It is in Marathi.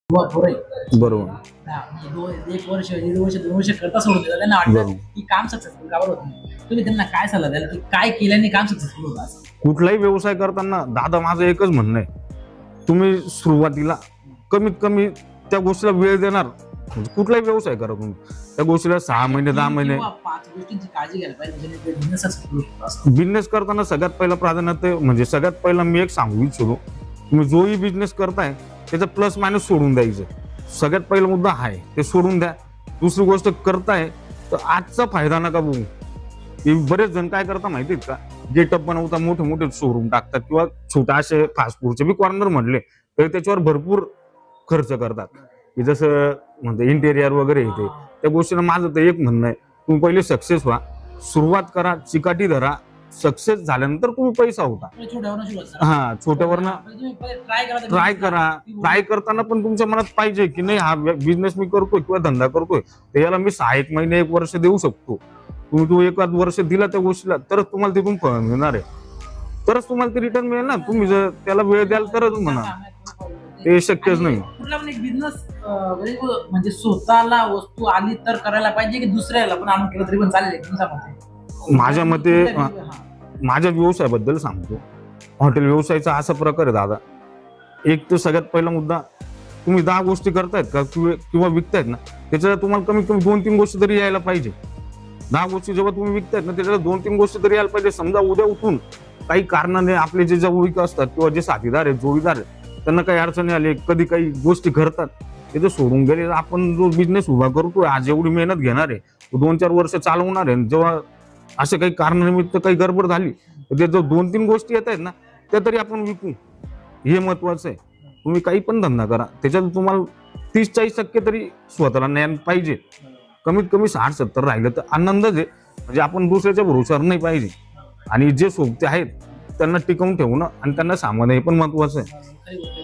बरोबर. एक वर्ष, 1.5 वर्ष, 2 वर्ष करता सोडून देतात. त्यांना वाटतं बरोबर. की काम सक्सेसफुल का बरं होत नाही. तुम्ही त्यांना काय सल्ला द्याल की काय केल्याने काम सक्सेसफुल होतं असं? कुठलाही व्यवसाय करताना दादा माझं एकच म्हणणं आहे, तुम्ही सुरुवातीला कमीत कमी त्या गोष्टीला वेळ देणार. म्हणजे कुठलाही व्यवसाय करा तुम्ही, त्या गोष्टीला 6 महिने 10 महिने. किंवा 5 गोष्टींची काळजी घ्यायला पाहिजे जेणेकरून बिझनेस सक्सेसफुल होतो असं. बिझनेस करताना सगळ्यात पहिलं प्राधान्य ते म्हणजे सगळ्यात पहिलं मी एक सांगू इच्छितो, तुम्ही जोही बिझनेस करताय त्याचं प्लस मायनस सोडून द्यायचं. सगळ्यात पहिला मुद्दा आहे ते सोडून द्या. दुसरी गोष्ट करताय तर आजचा फायदा नका बघू. हे बरेच जण काय करता माहिती आहेत का, गेटअप बनवता, मोठे मोठे शोरूम टाकतात किंवा छोटा असे फास्ट फूडचे बी कॉर्नर म्हणले तर त्याच्यावर भरपूर खर्च करतात. की जसं म्हणते इंटेरियर वगैरे येते त्या गोष्टीला माझं तर एक म्हणणं आहे, तुम्ही पहिले सक्सेस व्हा, सुरुवात करा, चिकाटी धरा. सक्सेस झाल्यानंतर तुम्ही पैसा होता. छोट्यावरून सुरुवात करा. हा, छोट्यावरनं तुम्ही पहिले ट्राय करा. ट्राय करा. ट्राय करताना पण तुमच्या मनात पाहिजे की नाही हा बिझनेस मी करतोय किंवा धंदा करतोय तर याला मी 6 महिने 1 वर्ष देऊ शकतो. तुम्ही तो 1 वर्ष दिला त्या गोष्टीला तरच तुम्हाला तिथून फळ मिळणार आहे, तरच तुम्हाला ते रिटर्न मिळेल ना. तुम्ही जर त्याला वेळ द्याल तरच म्हणा, ते शक्यच नाही. कुठला पण एक बिझनेस म्हणजे स्वतःला वस्तू आली तर करायला पाहिजे की दुसऱ्याला पण आणून केलं तरी पण चालेल तुमच्या मते? माझ्या मते माझ्या व्यवसायाबद्दल सांगतो. हॉटेल व्यवसायाचा असा प्रकार आहे दादा, एक तर सगळ्यात पहिला मुद्दा, तुम्ही 10 गोष्टी करतायत का किंवा विकतायत ना, त्याच्यात तुम्हाला कमीत कमी 2-3 गोष्टी तरी यायला पाहिजे. 10 गोष्टी जेव्हा तुम्ही विकतायत ना त्याच्यात 2-3 गोष्टी तरी यायला पाहिजे. समजा उद्या उठून काही कारणाने आपले जे जवळीक असतात किंवा जे साथीदार आहेत, जोडीदार आहेत, त्यांना काही अडचणी आली, कधी काही गोष्टी घडतात, ते जर सोडून गेले. आपण जो बिझनेस उभा करतोय आज एवढी मेहनत घेणार आहे, 2-4 वर्ष चालवणार आहे, जेव्हा असे काही कारणानिमित्त काही गडबड झाली तर ते जो 2-3 गोष्टी येत आहेत ना त्या तरी आपण विकू, हे महत्वाचं आहे. तुम्ही काही पण धंदा करा त्याच्यात तुम्हाला 30-40% तरी स्वतःला ज्ञान पाहिजे. कमीत कमी 60-70 राहिलं तर आनंदच आहे. म्हणजे आपण दुसऱ्याच्या भरोशावर नाही पाहिजे. आणि जे सोबते आहेत त्यांना टिकवून ठेवणं आणि त्यांना सांभाळणं हे पण महत्वाचं आहे.